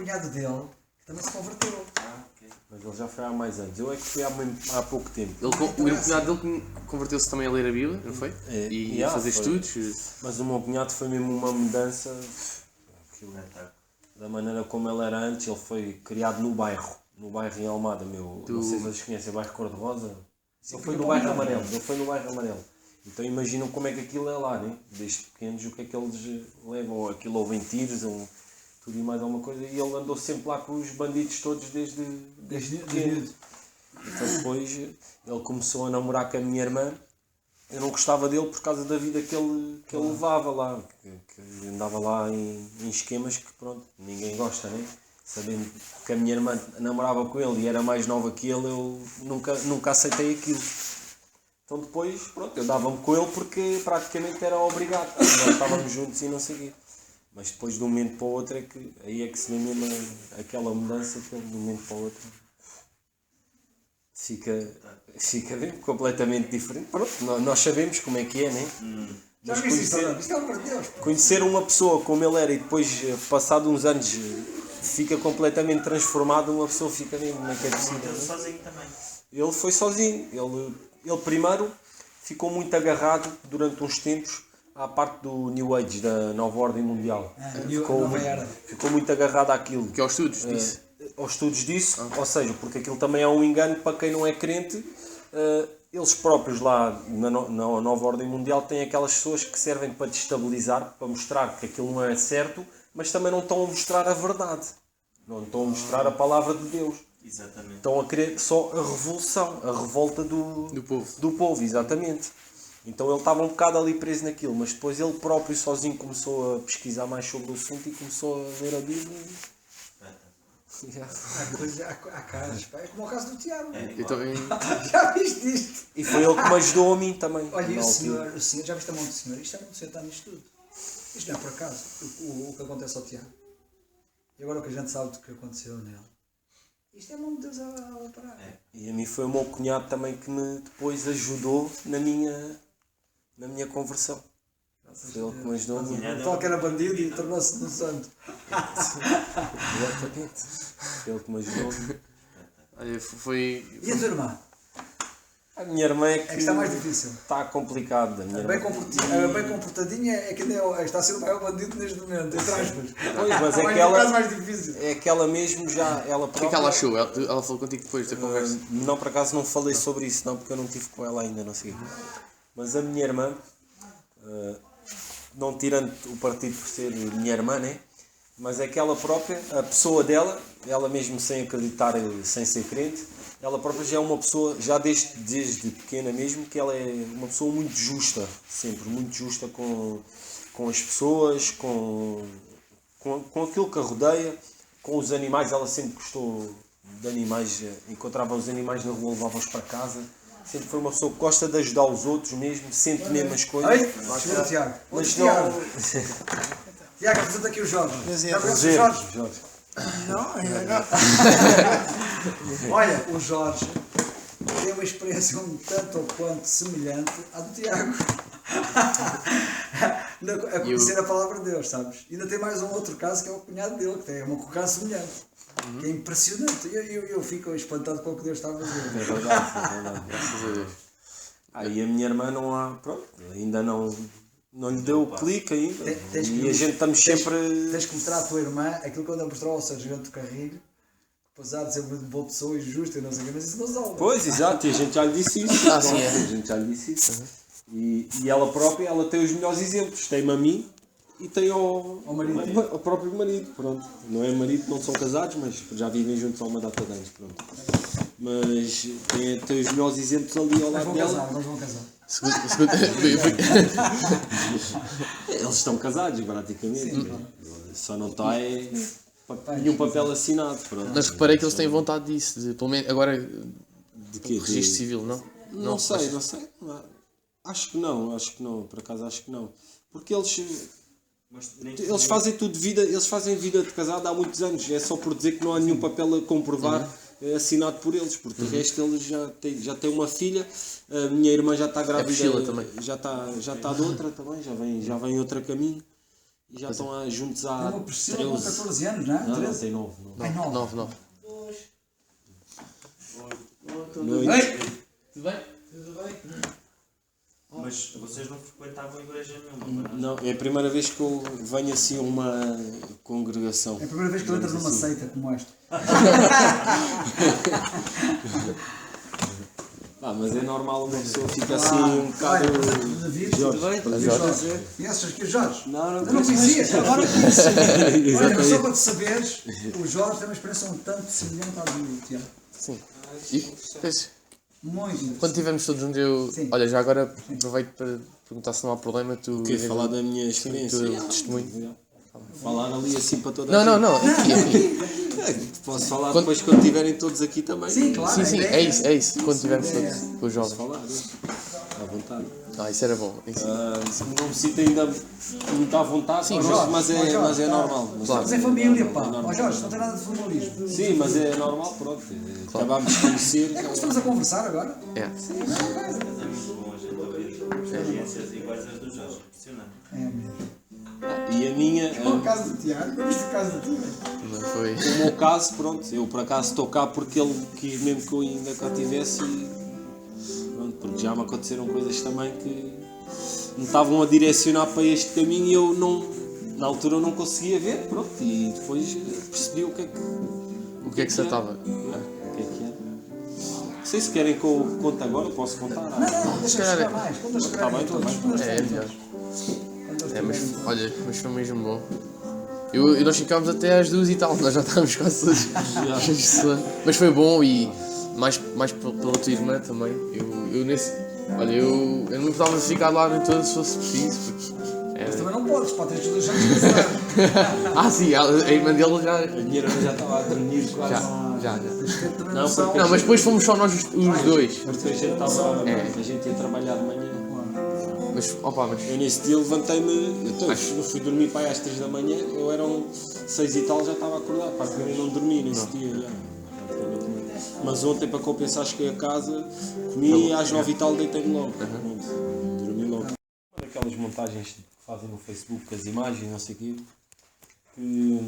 cunhado dele que também se converteu. Okay. Mas ele já foi há mais anos. Eu é que fui há pouco tempo. O cunhado dele converteu-se também a ler a Bíblia, não foi? E a fazer estudos. Mas o meu cunhado foi mesmo uma mudança. Da maneira como ele era antes. Ele foi criado no bairro em Almada, meu. Não sei se vocês conhecem o bairro Cor-de-Rosa. Ele foi no bairro Amarelo. Então imaginam como é que aquilo é lá, né? Desde pequenos o que é que eles levam. Aquilo ouvem tiros, tudo e mais alguma coisa. E ele andou sempre lá com os bandidos todos desde pequeno. Então depois ele começou a namorar com a minha irmã. Eu não gostava dele por causa da vida que ele levava lá. Que andava lá em esquemas que pronto, ninguém gosta, né? Sabendo que a minha irmã namorava com ele e era mais nova que ele, eu nunca aceitei aquilo. Então depois, pronto, eu dava-me com ele porque praticamente era obrigado. Nós estávamos juntos e não sei o quê. Mas depois de um momento para o outro aí é que se vê mesmo aquela mudança que de um momento para o outro fica bem completamente diferente. Pronto, nós sabemos como é que é, né? Já viste isto é um de Deus. Conhecer uma pessoa como ele era e depois, passado uns anos, fica completamente transformado, uma pessoa fica mesmo na cabeça. Ele sozinho também. Ele foi sozinho. Ele primeiro ficou muito agarrado durante uns tempos à parte do New Age, da Nova Ordem Mundial. Ficou muito agarrado àquilo. Que aos estudos disso. Aos estudos disso, ou seja, porque aquilo também é um engano para quem não é crente. Eles próprios lá na Nova Ordem Mundial têm aquelas pessoas que servem para destabilizar, para mostrar que aquilo não é certo, mas também não estão a mostrar a verdade. Não estão a mostrar a palavra de Deus. Exatamente. Estão a querer só a revolução, a revolta do povo, exatamente. Então ele estava um bocado ali preso naquilo, mas depois ele próprio sozinho começou a pesquisar mais sobre o assunto e começou a ler a Bíblia. Há casos, é como o caso do Tiago. Já viste isto? E foi ele que me ajudou a mim também. Olha, e o senhor, já viste a mão do senhor? Isto é muito sentar nisto tudo. Isto não é por acaso, o que acontece ao Tiago. E agora o que a gente sabe do que aconteceu nele. Isto é a mão de Deus a operar. E a mim foi o meu cunhado também que me depois ajudou na minha conversão. Foi ele que me ajudou. O tal que era bandido e tornou-se no santo. Exatamente. Foi ele que me ajudou. E a tua irmã? A minha irmã é que está mais difícil. Está complicado. A bem comportadinha é que está a ser o maior bandido neste momento, entre aspas. Pois, mas é mais difícil. É aquela mesmo já, ela própria... O que é que ela achou? Ela falou contigo depois da conversa? Não, por acaso não falei sobre isso, não, porque eu não estive com ela ainda, não sei. Mas a minha irmã, não tirando o partido por ser minha irmã, né? Mas é que ela própria, a pessoa dela, ela mesmo sem acreditar, sem ser crente, ela própria já é uma pessoa, já desde pequena mesmo, que ela é uma pessoa muito justa, sempre muito justa com as pessoas, com aquilo que a rodeia, com os animais. Ela sempre gostou de animais, encontrava os animais na rua, levava-os para casa. Sempre foi uma pessoa que gosta de ajudar os outros mesmo, sente mesmo as coisas. Ei, Tiago. Mas Tiago, apresenta aqui o Jorge. Já conheces o Jorge? Não, ainda não. Olha, o Jorge tem uma experiência um tanto ou quanto semelhante à do Tiago. A conhecer a palavra de Deus, sabes? E ainda tem mais um outro caso que é o cunhado dele, que tem um caso semelhante. Que é impressionante. Eu fico espantado com o que Deus está a fazer. É verdade. Graças a Deus. E a minha irmã não há, pronto, ainda não lhe deu o clique ainda. E a gente estamos sempre... Tens que mostrar à tua irmã aquilo que eu ando a mostrar ao sargento Carrilho, que apesar de ser uma boa pessoa e justa e não sei o que, mas isso não salva. Pois, exato, e a gente já lhe disse isso. A gente já lhe disse isso. E ela própria, ela tem os melhores exemplos. Tem-me a mim e tem ao próprio marido. Pronto. Não é marido, não são casados, mas já vivem juntos há uma data de anos. Pronto. Mas tem os melhores exemplos ali ao lado dela. Nós vamos casar. Eles estão casados praticamente. Sim, só não está nenhum papel assinado. Pronto. Mas reparei que eles têm vontade disso, pelo menos agora de quê? Registro civil, não? Não sei. Acho que não, por acaso acho que não. Porque eles fazem tudo vida, eles fazem vida de casado há muitos anos. É só por dizer que não há nenhum papel a comprovar assinado por eles, porque o resto eles já têm uma filha. A minha irmã já está grávida, também. já está de outra também, já vem outra caminho. e já estão juntos há Tem uma Priscila com 13. 14 anos, não é? Não, 13? tem 9. Ai, 9. 9. Ei! Tudo bem? Tudo bem? Mas vocês não frequentavam a igreja nenhuma? Não, é a primeira vez que eu venho assim a uma congregação. É a primeira vez que eu entro numa seita como esta. Mas é normal uma pessoa ficar assim um bocado. Tudo bem? Jorge. Conheces aqui o Jorge? Não, Eu não conhecia, agora conheço. Olha, mas só Exatamente. para te saberes, o Jorge tem uma experiência um tanto semelhante à do Tiago. Sim. E, pois, Muito interessante. quando estivermos todos juntos, eu. Sim. Olha, já agora aproveito para perguntar se não há problema. Tu Queria falar da minha experiência. tu testemunho. Falar ali assim para toda Não, a não, gente. não. Aqui. Posso falar depois quando estiverem todos aqui também. Sim, claro. Sim, sim, a é ideia- isso. Quando estivermos todos com os Posso jovens. falar, à vontade. Isso era bom. Isso. Não me sinto ainda muito à vontade, Sim, Jorge, mas Jorge, é tá. normal. Claro. Mas é família, pá. É normal. Ó Jorge, não tem nada de formalismo. Sim, mas é normal, pronto. Acabámos de conhecer. É como estamos a conversar agora. É. É muito bom a gente ouvir experiências iguais às do Jorge. Impressionante. É mesmo. E a minha, O caso do Tiago, viste o caso do Tiago? Não foi. o meu caso, pronto, eu por acaso estou cá porque ele quis mesmo que eu ainda cá tivesse e pronto, porque já me aconteceram coisas também que me estavam a direcionar para este caminho e eu não, na altura eu não conseguia ver, pronto, e depois percebi o que é que O que é que se tratava? o que é que era. Não sei se querem que eu conte agora, posso contar? Não, deixa-me calhar chegar mais. Contas Tá bem, tá bem. É melhor. Mas olha, mas foi mesmo bom. E nós ficámos até às 2 e tal, nós já estávamos quase todos cheios de sono. Mas foi bom e mais pela tua irmã também. Eu nesse. Olha, eu não me gostava de ficar lá a noite toda se fosse preciso. Porque Mas também não podes, pá, tens de deixar descansar. sim, a irmã dele já. A minha irmã já estava a dormir quase. Já. Tens de ter também Não, noção. porque- Não, mas depois fomos só nós os dois. Porque a gente estava. É. A gente ia trabalhar de manhã. Mas, opa, mas. Eu nesse dia levantei-me, eu fui dormir para aí às 3 da manhã, eu eram 6 e tal, já estava acordado, para que eu não dormi nesse dia. Já. Mas ontem, para compensar, cheguei a casa, comi e às 9 e tal deitei-me logo. Pronto, dormi logo. Aquelas montagens que fazem no Facebook, com as imagens, não sei o quê, que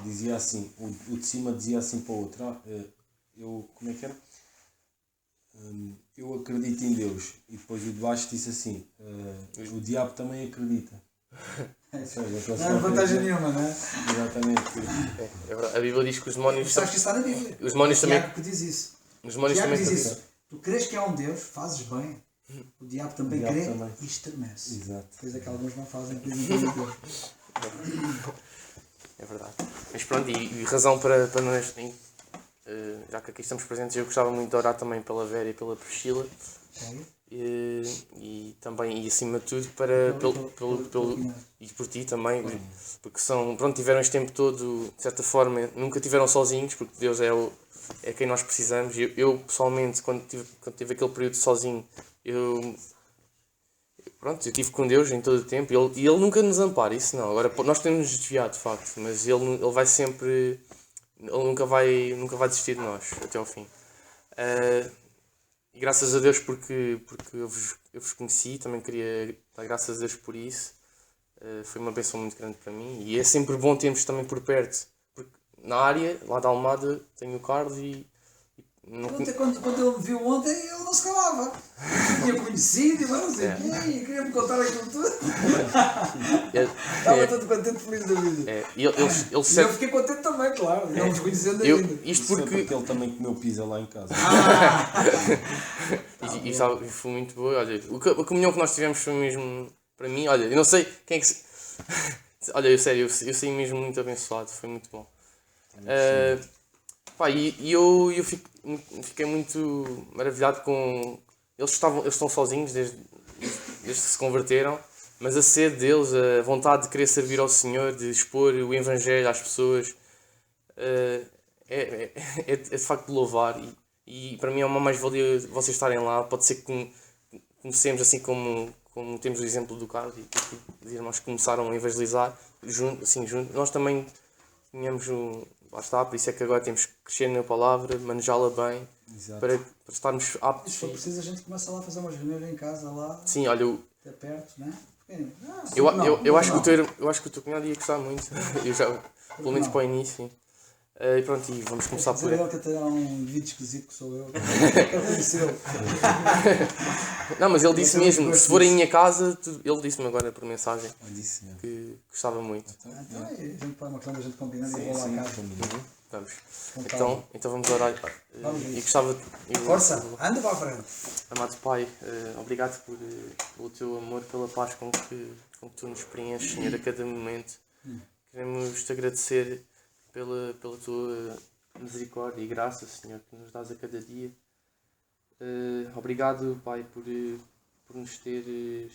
dizia assim, o de cima dizia assim para o outro, como é que era? Eu acredito em Deus. E depois o de baixo disse assim, o diabo também acredita. Ou seja, Não é vantagem nenhuma, não é? Exatamente. É verdade, a Bíblia diz que os demónios. Sabes que isso está na Bíblia. Os demónios também. Tiago que diz isso. Os demónios Tiago também diz acreditam. isso. Tu crês que há um Deus, fazes bem. O diabo também O diabo crê também. e estremece. Exato. Coisa que alguns não fazem, que dizem que é Deus. É verdade. Mas pronto, e razão para nós, já que aqui estamos presentes, eu gostava muito de orar também pela Vera e pela Priscila. Ok? E também, e acima de tudo, pelo e por ti também, porque tiveram este tempo todo, de certa forma, nunca tiveram sozinhos, porque Deus é quem nós precisamos. Eu pessoalmente, quando tive aquele período sozinho, eu estive com Deus em todo o tempo e Ele nunca nos ampara, isso não. Agora, nós temos nos desviado, de facto, mas Ele vai sempre, Ele nunca vai desistir de nós, até ao fim. E graças a Deus porque eu vos conheci, também queria dar graças a Deus por isso. Foi uma bênção muito grande para mim e é sempre bom termos também por perto, porque na área, lá da Almada, tenho o Carlos e não Quando ele me viu ontem, ele não se calava. Tinha conhecido e não sei o quê, e queria-me contar aquilo tudo. Estava todo contente, feliz da vida. e ele E eu fiquei contente também, claro. Não nos conhecendo ainda. isto Porque porque ele também comeu pizza lá em casa. e foi muito boa. Olha, a comunhão que nós tivemos foi mesmo, para mim, olha, eu não sei quem é que olha, eu saí mesmo muito abençoado, foi muito bom. Eu fiquei muito maravilhado com... Eles estão sozinhos desde que se converteram, mas a sede deles, a vontade de querer servir ao Senhor, de expor o Evangelho às pessoas, é de facto de louvar. E para mim é uma mais-valia vocês estarem lá. Pode ser que comecemos assim como temos o exemplo do Carlos e os irmãos começaram a evangelizar junto. Nós também tínhamos lá está, por isso é que agora temos que crescer na palavra, manejá-la bem, para estarmos aptos. Se for preciso, a gente começa lá a fazer umas reuniões em casa, lá, Sim, olha, até perto, não é? Eu acho que o teu cunhado ia gostar muito. Eu já, pelo menos para o início. Sim. E pronto, e vamos começar por ele. Que até há um vídeo esquisito que sou eu. Eu conheci ele. Não, mas ele disse mesmo, se for em minha casa, ele disse-me agora por mensagem que gostava muito. Então a gente põe uma questão da gente combinando e vou lá a casa. Vamos. Então vamos orar. E gostava Força, anda para a frente. Amado Pai, obrigado pelo teu amor, pela paz com que tu nos preenches, Senhor, a cada momento. Queremos te agradecer pela tua misericórdia e graça, Senhor, que nos dás a cada dia. Obrigado, Pai, por nos teres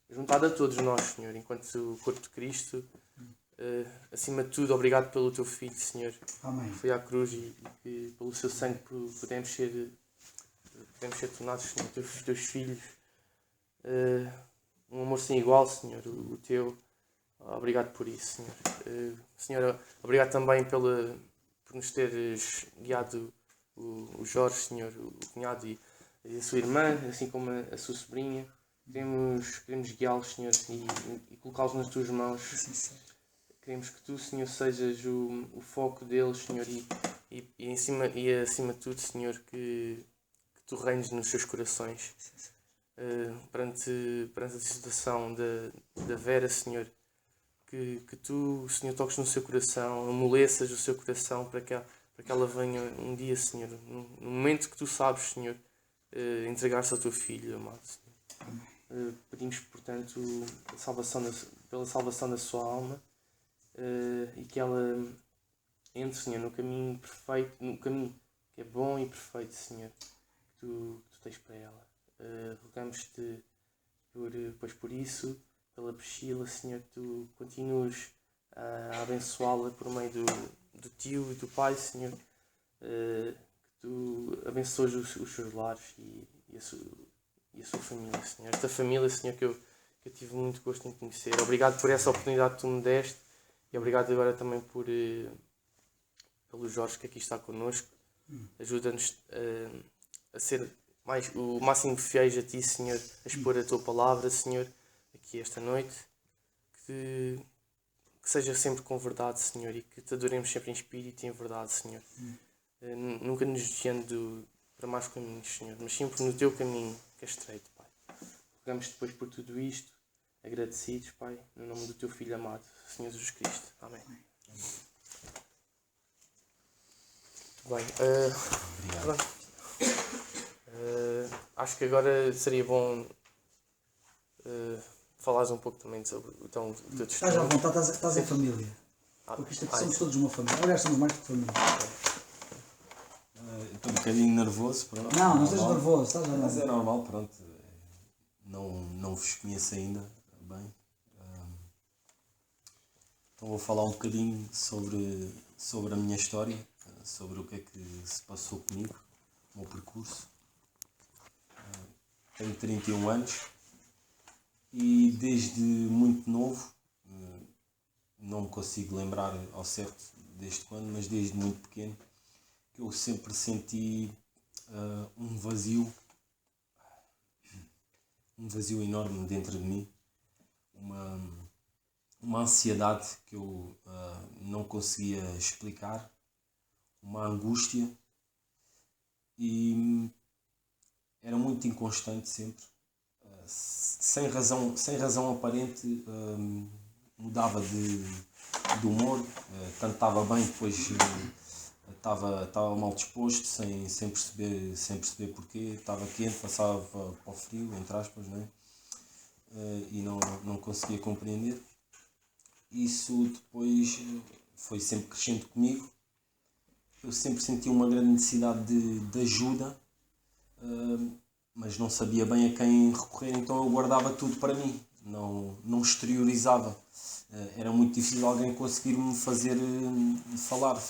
juntado a todos nós, Senhor, enquanto o corpo de Cristo. Acima de tudo, obrigado pelo teu Filho, Senhor. Amém. Foi à cruz e que pelo seu sangue podemos ser tornados, Senhor, teus filhos. Um amor sem igual, Senhor, o teu. Obrigado por isso, Senhor. Senhor, obrigado também por nos teres guiado o Jorge, Senhor, o cunhado e a sua irmã, assim como a sua sobrinha. Queremos guiá-los, Senhor, e colocá-los nas tuas mãos. Sim. Queremos que tu, Senhor, sejas o foco deles, Senhor, e acima de tudo, Senhor, que tu reines nos seus corações. Perante a situação da Vera, Senhor, que tu, Senhor, toques no seu coração, amoleças o seu coração para que ela venha um dia, Senhor, no momento que tu sabes, Senhor, entregar-se ao teu filho, amado, Senhor. Pedimos, portanto, pela salvação da sua alma. E que ela entre, Senhor, no caminho perfeito, no caminho que é bom e perfeito, Senhor, que tu tens para ela. Rogamos-te por isso, pela Priscila, Senhor, que tu continues a abençoá-la por meio do tio e do pai, Senhor, que tu abençoes os seus lares e a sua família, Senhor. Esta família, Senhor, que eu tive muito gosto em conhecer. Obrigado por essa oportunidade que tu me deste. E obrigado agora também pelo Jorge que aqui está connosco. Ajuda-nos a ser o máximo fiéis a ti, Senhor, a expor a tua palavra, Senhor, aqui esta noite. Que seja sempre com verdade, Senhor, e que te adoremos sempre em espírito e em verdade, Senhor. Nunca nos desviando para mais caminhos, Senhor, mas sempre no teu caminho, que é estreito, Pai. Rogamos depois por tudo isto, agradecidos, Pai, no nome do teu Filho amado, Senhor Jesus Cristo. Amém. Muito bem. Obrigado. Acho que agora seria bom falares um pouco também sobre o teu testemunho. Estás à vontade, estás em família. Porque isto aqui somos todos uma família. Aliás, somos mais que família. Estou um bocadinho nervoso, pronto. Não estejas nervoso, estás a mas é normal, pronto. Não vos conheço ainda bem. Então vou falar um bocadinho sobre a minha história, sobre o que é que se passou comigo, o meu percurso. Tenho 31 anos e desde muito novo, não me consigo lembrar ao certo desde quando, mas desde muito pequeno, que eu sempre senti um vazio enorme dentro de mim, uma ansiedade que eu não conseguia explicar, uma angústia, e era muito inconstante sempre, sem razão aparente. Mudava de humor, tanto estava bem, depois estava mal disposto, sem perceber porquê, estava quente, passava para o frio, entre aspas, não é? E não conseguia compreender. Isso depois foi sempre crescendo comigo. Eu sempre senti uma grande necessidade de ajuda, mas não sabia bem a quem recorrer, então eu guardava tudo para mim, não exteriorizava. Era muito difícil alguém conseguir me fazer falar,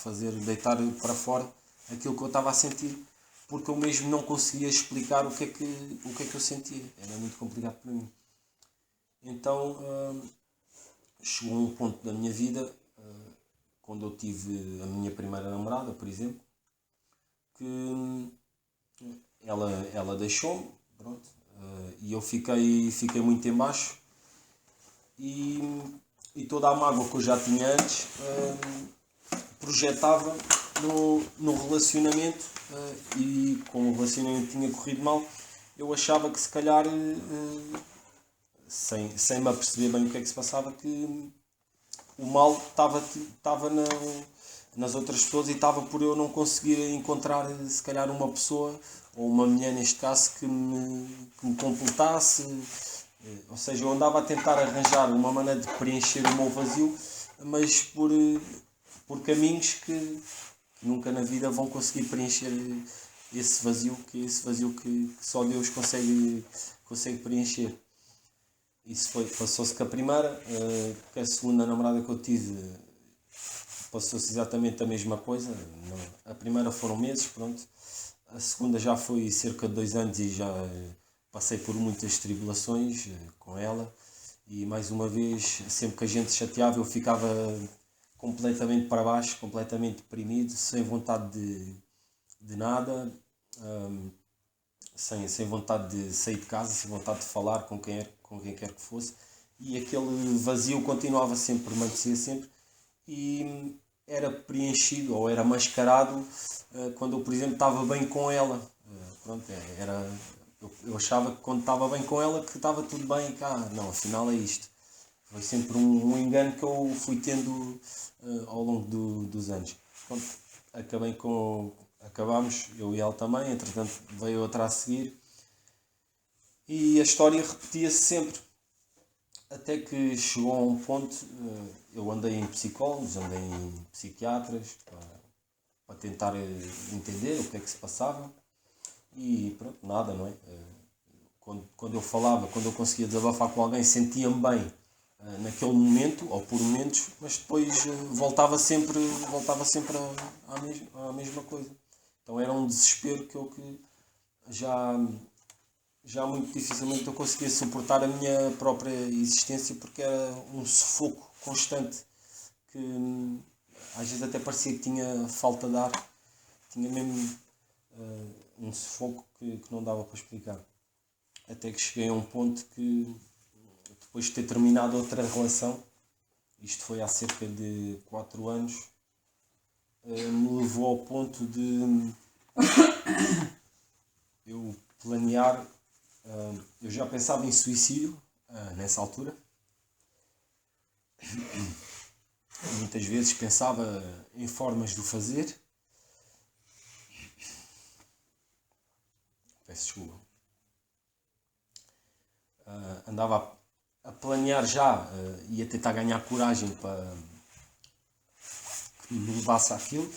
deitar para fora aquilo que eu estava a sentir, porque eu mesmo não conseguia explicar o que é que eu sentia. Era muito complicado para mim. Então chegou um ponto da minha vida, quando eu tive a minha primeira namorada, por exemplo, que ela deixou-me, pronto, e eu fiquei muito em baixo. e toda a mágoa que eu já tinha antes projetava no relacionamento, e como o relacionamento tinha corrido mal, eu achava que se calhar, sem me aperceber bem o que é que se passava, que o mal estava nas outras pessoas e estava por eu não conseguir encontrar se calhar uma pessoa, ou uma mulher neste caso, que me completasse. Ou seja, eu andava a tentar arranjar uma maneira de preencher o meu vazio, mas por caminhos que nunca na vida vão conseguir preencher esse vazio, que é esse vazio que só Deus consegue preencher. Isso passou-se com a primeira, com a segunda namorada que eu tive, passou-se exatamente a mesma coisa. A primeira foram meses, pronto. A segunda já foi cerca de 2 anos e já passei por muitas tribulações com ela. E mais uma vez, sempre que a gente se chateava, eu ficava completamente para baixo, completamente deprimido, sem vontade de nada, sem vontade de sair de casa, sem vontade de falar com quem quer que fosse. E aquele vazio continuava sempre, permanecia sempre, e era preenchido ou era mascarado quando eu, por exemplo, estava bem com ela. Pronto, eu achava que quando estava bem com ela que estava tudo bem, cá não, afinal é isto. Foi sempre um engano que eu fui tendo ao longo dos anos. Pronto, acabámos, eu e ela também, entretanto veio outra a seguir, e a história repetia-se sempre. Até que chegou a um ponto, eu andei em psicólogos, andei em psiquiatras, para tentar entender o que é que se passava, e pronto, nada, não é? Quando eu falava, quando eu conseguia desabafar com alguém, sentia-me bem naquele momento, ou por momentos, mas depois voltava sempre à mesma coisa. Então era um desespero que já muito dificilmente eu conseguia suportar a minha própria existência, porque era um sufoco constante, que às vezes até parecia que tinha falta de ar, tinha mesmo um sufoco que não dava para explicar. Até que cheguei a um ponto que, depois de ter terminado outra relação, isto foi há cerca de 4 anos, me levou ao ponto de eu planear. Eu já pensava em suicídio nessa altura. Muitas vezes pensava em formas de o fazer. Peço desculpa. Andava a planear já e a tentar ganhar coragem para que me levasse àquilo.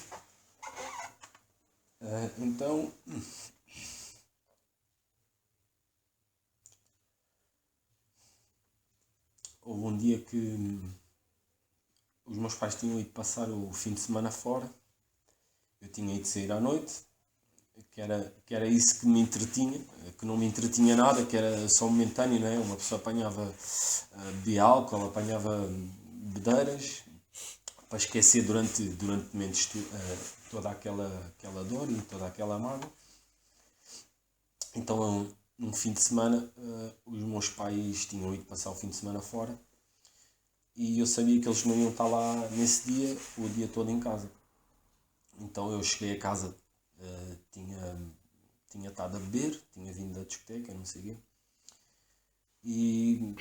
Então houve um dia que os meus pais tinham ido passar o fim de semana fora. Eu tinha ido sair à noite, que era isso que me entretinha, que não me entretinha nada, que era só momentâneo, não é? Uma pessoa apanhava de álcool, apanhava bedeiras, para esquecer durante momentos toda aquela dor e toda aquela mágoa. Então, num fim de semana, os meus pais tinham ido passar o fim de semana fora, e eu sabia que eles não iam estar lá nesse dia, o dia todo em casa. Então eu cheguei a casa, tinha estado a beber, tinha vindo da discoteca, não sei o quê, e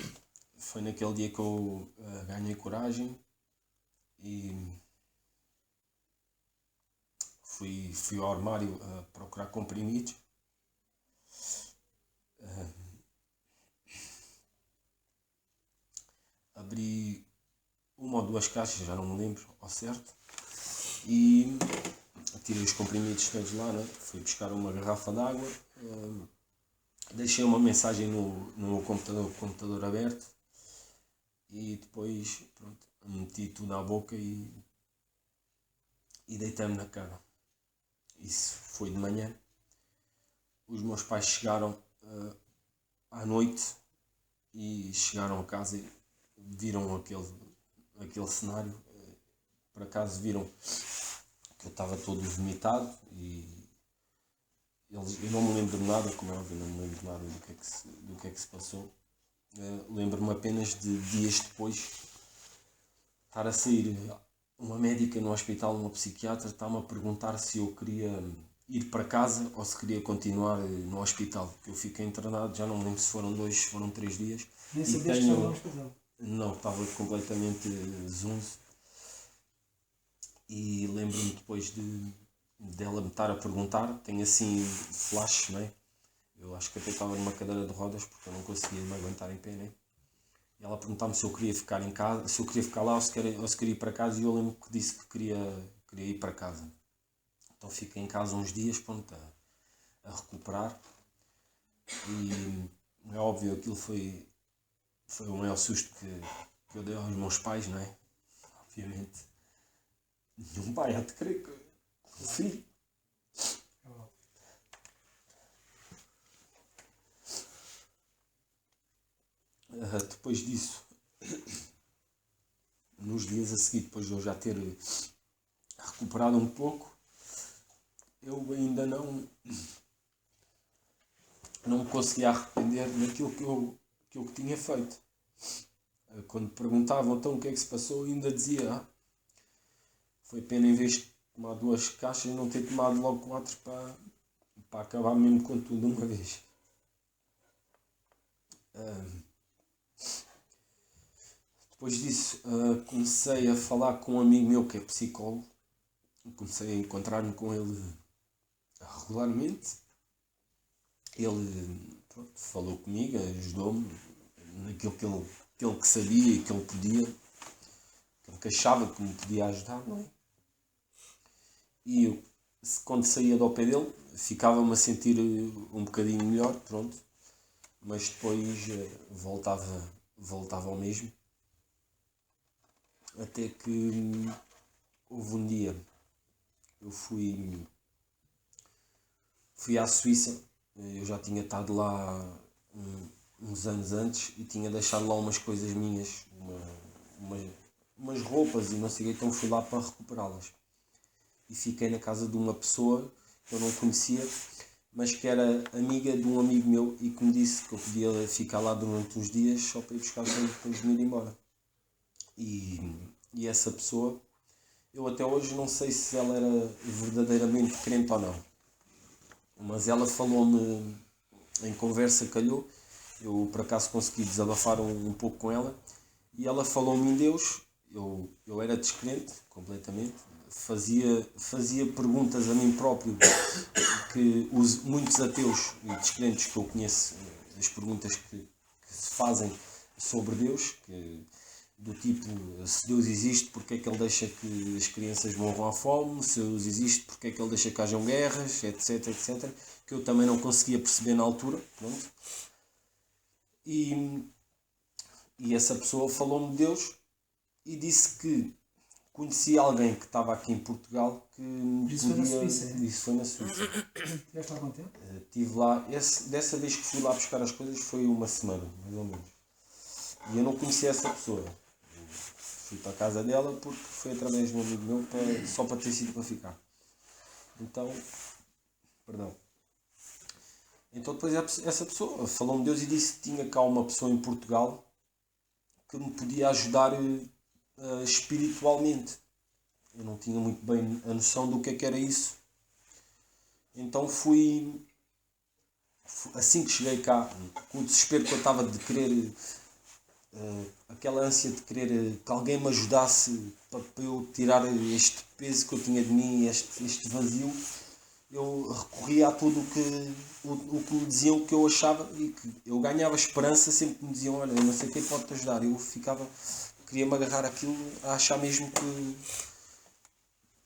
foi naquele dia que eu ganhei coragem e fui ao armário a procurar comprimidos. Abri 1 ou 2 caixas, já não me lembro ao certo, e tirei os comprimidos todos lá, né? Fui buscar uma garrafa de água, deixei uma mensagem no meu computador aberto, e depois pronto, meti tudo à boca e deitei-me na cama. Isso foi de manhã. Os meus pais chegaram à noite, e chegaram a casa e viram aquele cenário. Por acaso viram que eu estava todo vomitado, e eu não me lembro de nada, como é óbvio, não me lembro de nada do que é que se passou. Lembro-me apenas de dias depois estar a sair uma médica no hospital, uma psiquiatra, está-me a perguntar se eu queria ir para casa ou se queria continuar no hospital. Eu fiquei internado, já não me lembro se foram 2, se foram 3 dias. Nem E sabias que estava no hospital. Não, estava completamente zunzo. E lembro-me depois dela me estar a perguntar, tenho assim flash, não é? Eu acho que até estava numa cadeira de rodas porque eu não conseguia me aguentar em pé, né? E ela perguntava-me se eu queria ficar em casa, se eu queria ficar lá ou se queria ir para casa, e eu lembro que disse que queria ir para casa. Então fiquei em casa uns dias, pronto, a recuperar. E é óbvio, aquilo foi o maior susto que eu dei aos meus pais, não é? Obviamente. Nenhum pai há de querer que o filho. Depois disso, nos dias a seguir, depois de eu já ter recuperado um pouco, eu ainda não me conseguia arrepender daquilo que eu tinha feito. Quando perguntavam então o que é que se passou, eu ainda dizia: foi pena em vez de tomar 2 caixas não ter tomado logo 4 para acabar mesmo com tudo de uma vez. Depois disso, comecei a falar com um amigo meu que é psicólogo. Comecei a encontrar-me com ele regularmente. Ele, pronto, falou comigo, ajudou-me naquilo que ele sabia e que ele podia, que achava que me podia ajudar, não é? E eu, quando saía do pé dele, ficava-me a sentir um bocadinho melhor, pronto. Mas depois voltava ao mesmo. Até que houve um dia, eu fui à Suíça. Eu já tinha estado lá uns anos antes e tinha deixado lá umas coisas minhas, umas roupas e não sei o que, então fui lá para recuperá-las. E fiquei na casa de uma pessoa que eu não conhecia, mas que era amiga de um amigo meu e que me disse que eu podia ficar lá durante uns dias só para ir buscar coisas depois de me ir embora. E essa pessoa, eu até hoje não sei se ela era verdadeiramente crente ou não, mas ela falou-me em conversa, calhou, eu por acaso consegui desabafar um pouco com ela, e ela falou-me em Deus. Eu era descrente completamente, fazia perguntas a mim próprio que muitos ateus e descrentes que eu conheço, as perguntas que se fazem sobre Deus, do tipo: se Deus existe, porque é que ele deixa que as crianças morram à fome? Se Deus existe, porque é que ele deixa que hajam guerras, etc, etc, que eu também não conseguia perceber na altura, pronto. E essa pessoa falou-me de Deus e disse que conhecia alguém que estava aqui em Portugal que Isso foi na Suíça, é? Isso foi na Suíça. Estiveste lá quanto tempo? Estive lá, dessa vez que fui lá buscar as coisas foi uma semana, mais ou menos. E eu não conhecia essa pessoa. Fui para a casa dela porque foi através de um amigo meu, só para ter sido para ficar. Então depois essa pessoa falou-me de Deus e disse que tinha cá uma pessoa em Portugal que me podia ajudar espiritualmente. Eu não tinha muito bem a noção do que é que era isso. Então assim que cheguei cá, com o desespero que eu estava de querer, aquela ânsia de querer que alguém me ajudasse para eu tirar este peso que eu tinha de mim, este vazio, eu recorria a tudo o que me diziam que eu achava, e que eu ganhava esperança sempre que me diziam: olha, eu não sei quem pode te ajudar. Eu queria-me agarrar aquilo, a achar mesmo que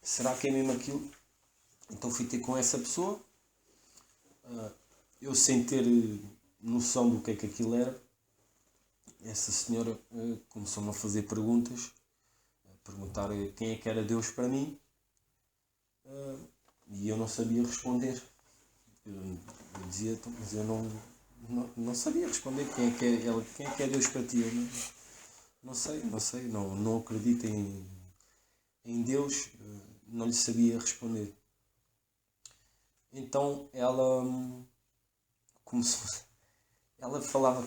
será que é mesmo aquilo. Então fui ter com essa pessoa, eu sem ter noção do que é que aquilo era. Essa senhora começou-me a fazer perguntas, a perguntar quem é que era Deus para mim, e eu não sabia responder. Eu dizia, mas eu não sabia responder quem é que é Deus para ti. Eu não sei, não acredito em Deus, não lhe sabia responder. Então ela começou, ela falava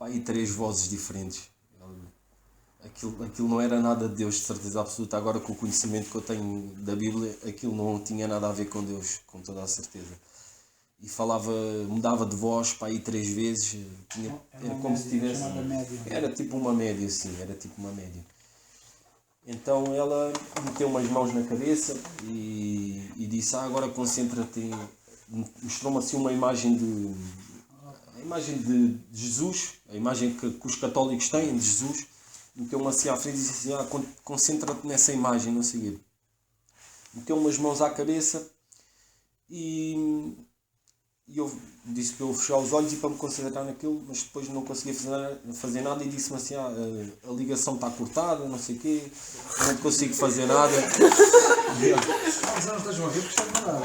pá, e 3 vozes diferentes. Aquilo não era nada de Deus, de certeza absoluta. Agora, com o conhecimento que eu tenho da Bíblia, aquilo não tinha nada a ver com Deus, com toda a certeza. E mudava de voz para aí 3 vezes, era como se tivesse. Era tipo uma média, sim, era tipo uma média. Então ela meteu umas mãos na cabeça e disse: agora concentra-te. Mostrou-me assim uma imagem de Jesus, a imagem que os católicos têm de Jesus. Meteu-me assim à frente e disse assim: concentra-te nessa imagem, não sei o quê. Meteu umas mãos à cabeça e eu disse para eu fechar os olhos e para me concentrar naquilo, mas depois não conseguia fazer nada e disse-me assim: a ligação está cortada, não sei o quê, não consigo fazer nada.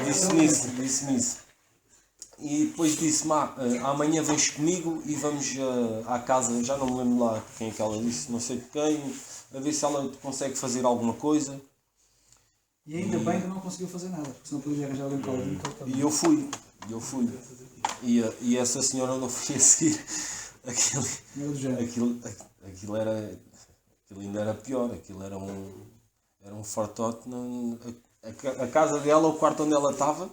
Disse-me isso. E depois disse-me: amanhã vens comigo e vamos à casa, já não me lembro lá quem é que ela disse, não sei de quem, a ver se ela consegue fazer alguma coisa. E ainda bem que não conseguiu fazer nada, porque senão podia arranjar alguém para o E eu fui. E essa senhora não foi a seguir. Aquilo ainda era pior, aquilo era um fartote. A casa dela, o quarto onde ela estava,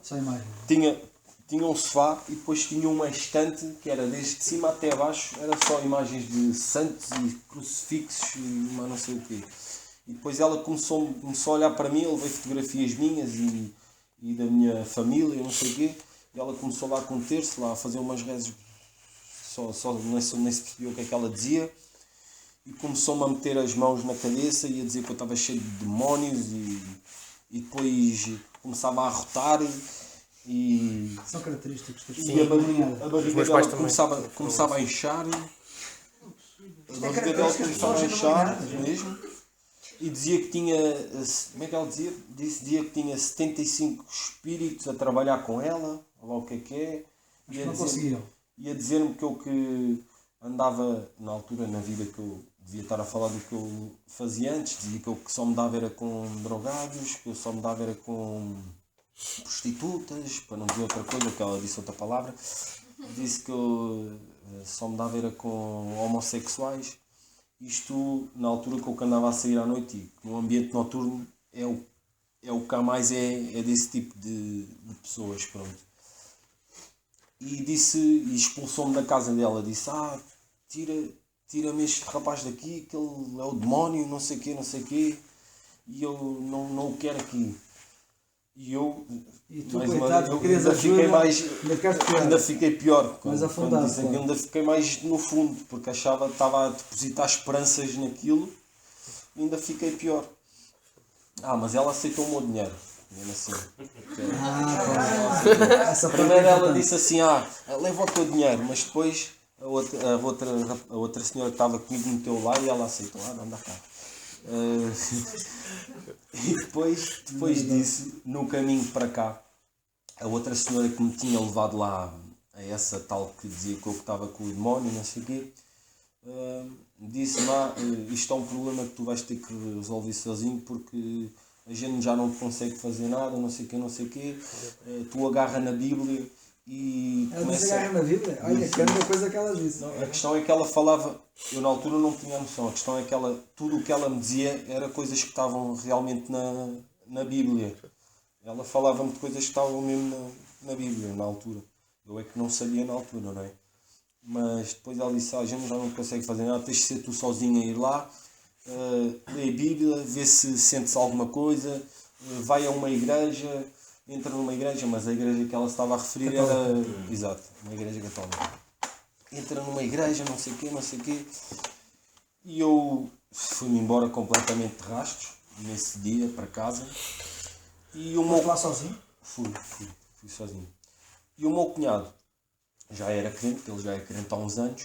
tinha um sofá e depois tinha uma estante que era desde cima até abaixo, era só imagens de santos e crucifixos e não sei o quê. E depois ela começou a olhar para mim, eu levei fotografias minhas e da minha família, não sei o quê, e ela começou lá com um terço, lá a fazer umas rezas, só nem se percebeu o que é que ela dizia, e começou-me a meter as mãos na cabeça e a dizer que eu estava cheio de demónios e depois começava a arrotar. São características e a barriga dela começava a inchar. A barriga dela começava a inchar mesmo. E dizia que tinha. Como é que ela dizia? Dizia que tinha 75 espíritos a trabalhar com ela. Olha lá o que é. E a dizer-me que eu que andava na altura na vida que eu devia estar a falar do que eu fazia antes. Dizia que eu que só me dava era com drogados, que eu só me dava era com prostitutas, para não dizer outra coisa, que ela disse outra palavra. Disse que eu só me dava era com homossexuais. Isto na altura que eu andava a sair à noite e no ambiente noturno é o que há mais é desse tipo de pessoas, pronto. E expulsou-me da casa dela, disse: tira-me este rapaz daqui, que ele é o demónio, não sei o quê, e eu não o quero aqui. E tu, coitado, ainda fiquei pior. Quando disse aquilo, ainda fiquei mais no fundo, porque achava que estava a depositar esperanças naquilo, e ainda fiquei pior. Mas ela aceitou o meu dinheiro, mesmo assim. Primeiro ela disse assim: leva o teu dinheiro, mas depois a outra senhora que estava comigo meteu lá e ela aceitou: não dá cá. E depois disso, no caminho para cá, a outra senhora que me tinha levado lá a essa tal que dizia que eu estava com o demónio, não sei o quê, disse-me: isto é um problema que tu vais ter que resolver sozinho, porque a gente já não consegue fazer nada, não sei o quê, tu agarra na Bíblia e ela agarra na Bíblia? Olha, que era coisa que ela disse. Não, a questão é que ela falava, eu na altura não tinha noção, a questão é que tudo o que ela me dizia era coisas que estavam realmente na Bíblia. Ela falava-me de coisas que estavam mesmo na Bíblia, na altura. Eu é que não sabia na altura, não é? Mas depois ela disse: a gente já não consegue fazer nada, tens de ser tu sozinha a ir lá, lê a Bíblia, vê se sentes alguma coisa, vai a uma igreja, entra numa igreja, mas a igreja que ela estava a referir era... Exato, uma igreja católica. Entra numa igreja, não sei o quê. E eu fui-me embora completamente de rastros, nesse dia, para casa. E o meu... lá sozinho? Fui sozinho. E o meu cunhado já era crente, ele já é crente há uns anos.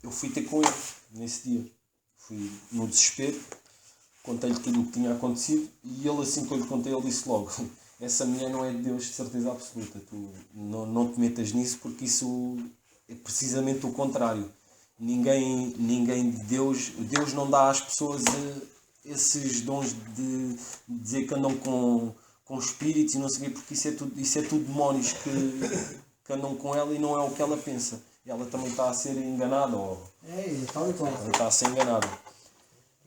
Eu fui ter com ele nesse dia. Fui no desespero, contei-lhe tudo o que tinha acontecido e ele, assim que eu lhe contei, ele disse logo: essa mulher não é de Deus, de certeza absoluta, tu não te metas nisso, porque isso é precisamente o contrário. Ninguém de Deus não dá às pessoas esses dons de dizer que andam com espíritos e não sei o quê, porque isso é tudo demónios que andam com ela e não é o que ela pensa. Ela também está a ser enganada, ou Tal e qual. ela está a ser enganada.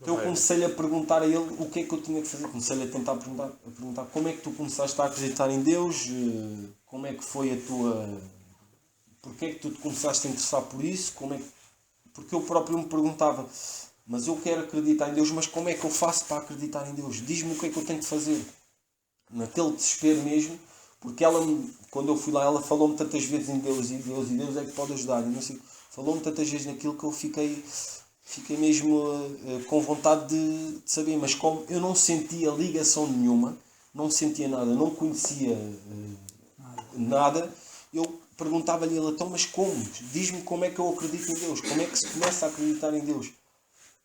Então eu comecei-lhe a perguntar a ele o que é que eu tinha que fazer. Comecei-lhe a tentar perguntar como é que tu começaste a acreditar em Deus, como é que foi a tua... Porquê é que tu te começaste a interessar por isso, porque eu próprio me perguntava, mas eu quero acreditar em Deus, mas como é que eu faço para acreditar em Deus? Diz-me o que é que eu tenho que fazer. Naquele desespero mesmo, porque ela, quando eu fui lá, ela falou-me tantas vezes em Deus e Deus é que pode ajudar. E não sei, falou-me tantas vezes naquilo que eu fiquei mesmo com vontade de saber, mas como eu não sentia ligação nenhuma, não sentia nada, não conhecia nada, eu perguntava-lhe ele, então, mas como? Diz-me como é que eu acredito em Deus, como é que se começa a acreditar em Deus?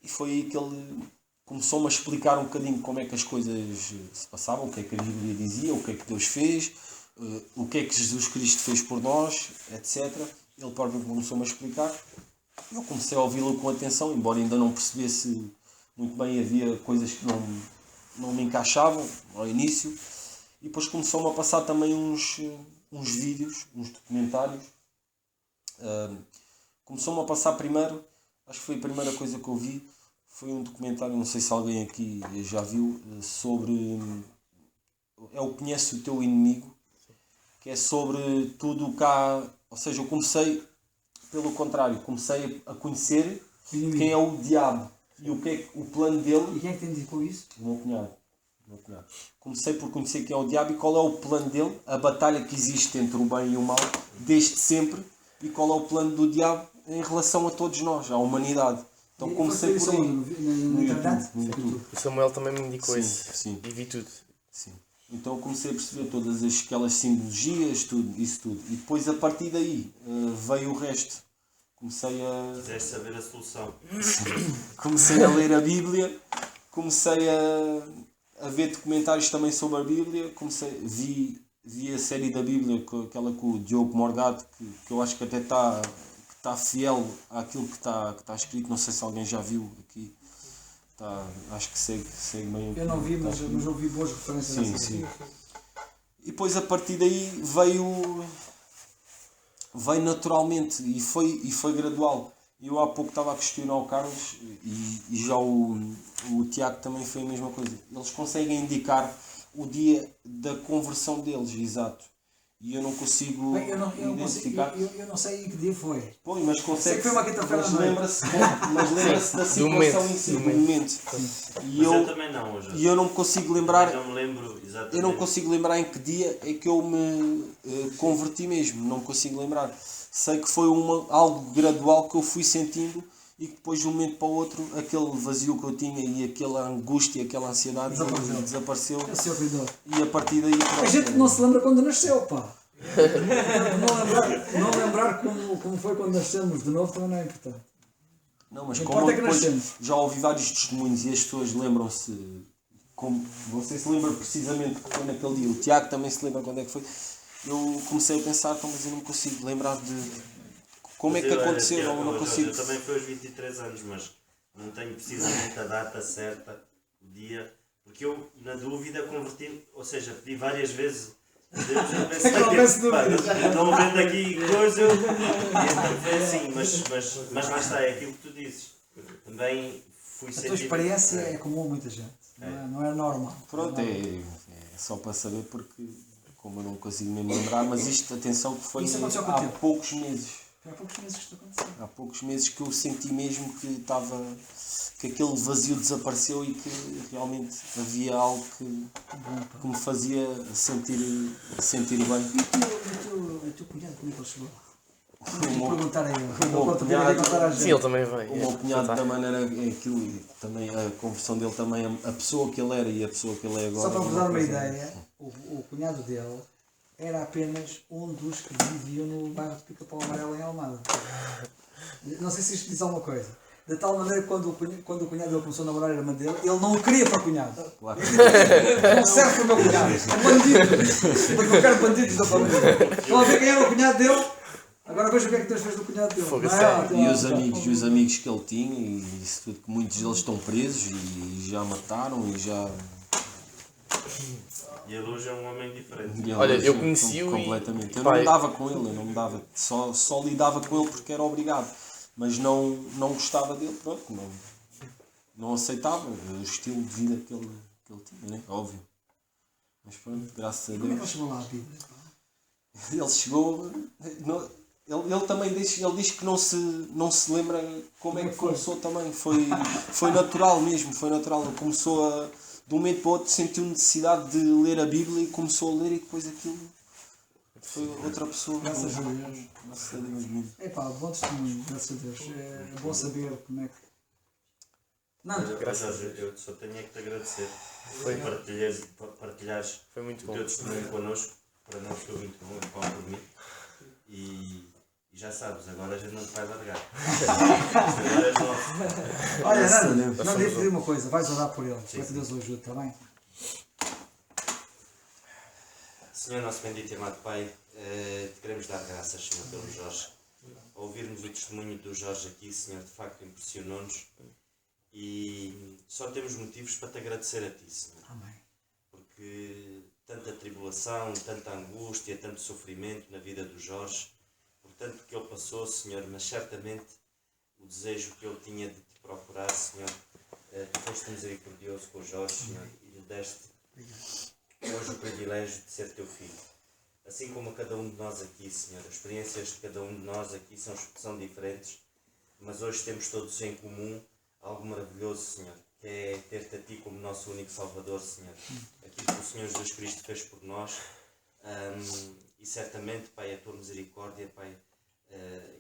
E foi aí que ele começou-me a explicar um bocadinho como é que as coisas se passavam, o que é que a Bíblia dizia, o que é que Deus fez, o que é que Jesus Cristo fez por nós, etc. Ele próprio começou-me a explicar. Eu comecei a ouvi-lo com atenção, embora ainda não percebesse muito bem, havia coisas que não me encaixavam ao início. E depois começou-me a passar também uns vídeos, uns documentários. Começou-me a passar primeiro, acho que foi a primeira coisa que eu vi, foi um documentário, não sei se alguém aqui já viu, sobre... É o Conhece o Teu Inimigo, que é sobre tudo o que há... Ou seja, eu comecei... Pelo contrário, comecei a conhecer quem é o diabo e o que é o plano dele. E quem é que te indicou isso? O meu cunhado. Comecei por conhecer quem é o diabo e qual é o plano dele, a batalha que existe entre o bem e o mal, desde sempre, e qual é o plano do diabo em relação a todos nós, à humanidade. Então comecei por aí. No YouTube. O Samuel também me indicou Sim, isso. sim. E vi tudo. Sim. Então eu comecei a perceber todas aquelas simbologias, isso tudo. E depois a partir daí veio o resto. Comecei a... Quiseste saber a solução. Comecei a ler a Bíblia, comecei a ver documentários também sobre a Bíblia, vi a série da Bíblia, aquela com o Diogo Morgado, que eu acho que até está fiel àquilo que está escrito. Não sei se alguém já viu aqui. Acho que segue bem. Eu não vi, mas ouvi boas referências. Sim. E depois a partir daí veio naturalmente e foi gradual. Eu há pouco estava a questionar o Carlos e já o Tiago também foi a mesma coisa. Eles conseguem indicar o dia da conversão deles, exato. E eu não consigo identificar. Eu não sei em que dia foi. Pois, mas consegue. Sei que foi uma quinta-feira à noite. Lembra-se da situação em si, do momento. Mas eu também não, hoje. E eu não me consigo lembrar. Não me lembro exatamente. Eu não consigo lembrar em que dia é que eu me converti mesmo. Não consigo lembrar. Sei que foi algo gradual que eu fui sentindo e que depois de um momento para o outro aquele vazio que eu tinha e aquela angústia, aquela ansiedade desapareceu. E a partir daí... A gente não se lembra quando nasceu, pá. Não lembrar como foi quando nascemos de novo também não é importante. Não, mas como depois já ouvi vários testemunhos e as pessoas lembram-se, você se lembra precisamente que foi naquele dia, o Tiago também se lembra quando é que foi, eu comecei a pensar, mas eu não consigo lembrar de como é que aconteceu, eu não consigo. Eu também foi aos 23 anos, mas não tenho precisamente a data certa, o dia, porque eu, na dúvida, converti, ou seja, pedi várias vezes. Não vendo aqui coisa, então foi assim, mas lá está, é aquilo que tu dizes. Também fui sentir. A tua experiência é comum a muita gente, não é normal. Pronto, é só para saber, porque como eu não consigo mesmo lembrar, mas isto, atenção, que foi há poucos meses. Foi há poucos meses que isto aconteceu. Há poucos meses que eu senti mesmo que aquele vazio desapareceu e que realmente havia algo que me fazia sentir bem. E o teu cunhado, como é que ele chegou lá? Perguntar a ele. Sim, ele também vem. O meu cunhado da maneira aquilo, também a conversão dele também, a pessoa que ele era e a pessoa que ele é agora. Só para vos dar uma ideia, o cunhado dele era apenas um dos que viviam no bairro de Pica-Pau Amarelo em Almada. Não sei se isto diz alguma coisa. De tal maneira que quando o cunhado dele começou a namorar a irmã dele, ele não o queria para cunhado. Claro. Não serve para o meu cunhado. É bandido. Porque eu quero bandidos da família. Estão a ver quem era o cunhado dele? Agora veja o que é que Deus fez do cunhado dele. E os amigos que ele tinha, e isso tudo, que muitos deles estão presos e já mataram e já... E ele hoje é um homem diferente. E ele Olha, hoje eu conheci-o e- completamente. Eu pá, não me dava com ele, eu não me dava. Só lidava com ele porque era obrigado. Mas não gostava dele, pronto, não aceitava o estilo de vida que ele tinha, né? Óbvio. Mas pronto, graças a Como é que ele Deus. chegou lá à Bíblia? Ele chegou. Ele também diz que não se lembra como é que começou também. Foi natural mesmo, foi natural. Ele começou de um momento para o outro, sentiu necessidade de ler a Bíblia e começou a ler e depois aquilo foi outra pessoa. Graças a Deus. Graças a Deus mesmo. É pá, bom testemunho, graças a Deus. É bom saber como é que. Não, Jorge, eu só tenho é que te agradecer por partilhares Foi muito o bom. teu testemunho connosco. Para nós foi muito bom, pão por mim. E já sabes, agora a gente não te vai largar. Isto agora és nosso. olha, Graças a Nando, Deus. não devo pedir uma coisa, vais orar por ele, para que Deus o ajude, está bem? Senhor nosso bendito e amado Pai, te queremos dar graças, Senhor, pelo Jorge. Ao ouvirmos o testemunho do Jorge aqui, Senhor, de facto impressionou-nos e só temos motivos para te agradecer a Ti, Senhor. Amém. Porque tanta tribulação, tanta angústia, tanto sofrimento na vida do Jorge, por tanto que ele passou, Senhor, mas certamente o desejo que ele tinha de te procurar, Senhor, tu foste misericordioso com o Jorge, Senhor, e lhe deste hoje o privilégio de ser teu filho. Assim como a cada um de nós aqui, Senhor, as experiências de cada um de nós aqui são diferentes, mas hoje temos todos em comum algo maravilhoso, Senhor, que é ter-te a Ti como nosso único Salvador, Senhor. Aquilo que o Senhor Jesus Cristo fez por nós, e certamente, Pai, a Tua misericórdia, Pai,